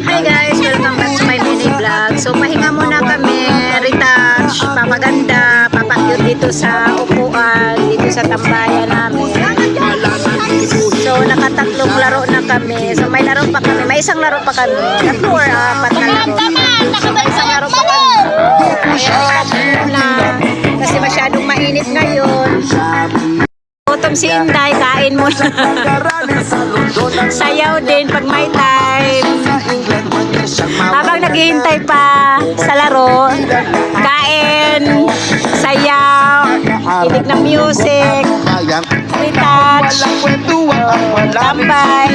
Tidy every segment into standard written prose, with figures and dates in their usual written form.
Hi guys, welcome back to my mini vlog. So pahinga muna kami, retouch, papaganda, papakyut dito sa upuan, dito sa tambayan namin. So nakatatlong laro na kami. So may laro pa kami, may isang laro pa kami. Tatlo or apat na laro. May isang laro pa kami. Ayan, na, kasi masyadong mainit ngayon. Gutom si Inday, kain mo na. Sayaw din pag may time. Habang naghihintay pa sa laro, kain, sayaw, kinig ng music, retouch, tambay.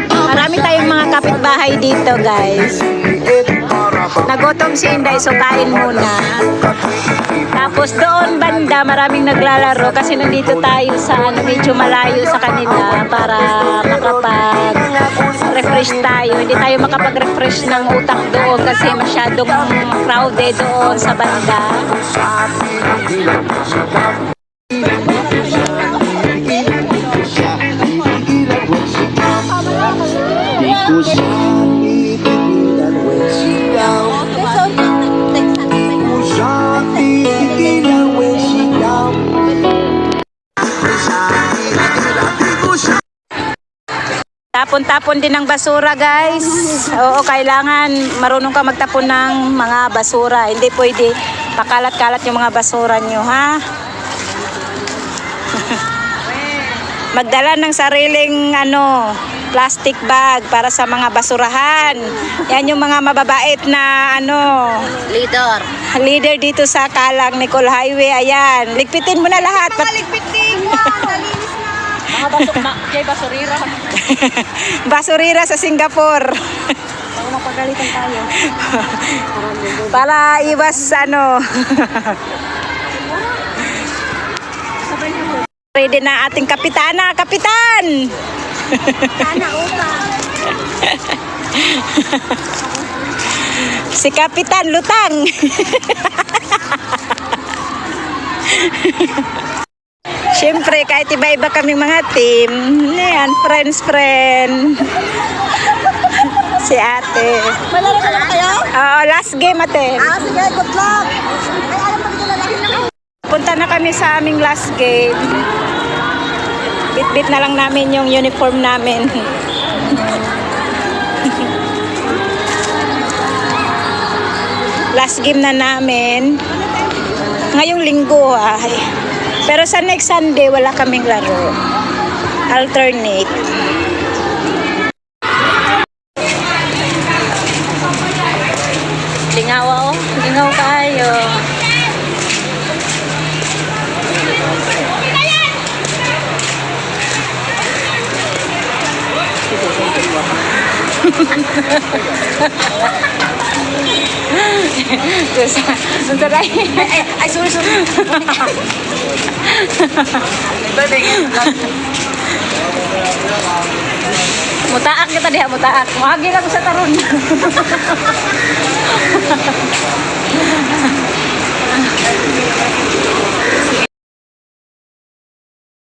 Marami tayong mga kapitbahay dito, guys. Nagutom si Inday, so kain muna. Tapos doon banda, maraming naglalaro kasi nandito tayo sa medyo malayo sa kanila para makapag-refresh tayo. Hindi tayo makapag-refresh ng utak doon kasi masyadong crowded doon sa banda. Tapon-tapon din ng basura, guys. Oo, kailangan marunong ka magtapon ng mga basura. Hindi pwede pakalat-kalat yung mga basura nyo, ha? Magdala ng sariling plastic bag para sa mga basurahan. Yan yung mga mababait na leader dito sa Kalang Nicol Highway. Ayan, ligpitin mo na lahat. Ligpitin mo. Mga basurira. Basurira sa Singapore. Para mapagalitan tayo. Para iwas Ready na ating kapitana, kapitan. Sana upa. Si Kapitan Lutang. Siyempre, kahit iba-iba kaming mga team, yan, friend. Si ate. Malaro na kayo? Oo, last game ate. Sige, good luck. Ay, alam mo dito na. Punta na kami sa aming last game. Bit-bit na lang namin yung uniform namin. Last game na namin. Ngayong linggo ay. Pero sa next Sunday, wala kaming laro. Alternate. Lingaw ako. Lingaw kayo. Ay, sorry. Mutaak kita diha, mutaak. Muagi lang sa taron.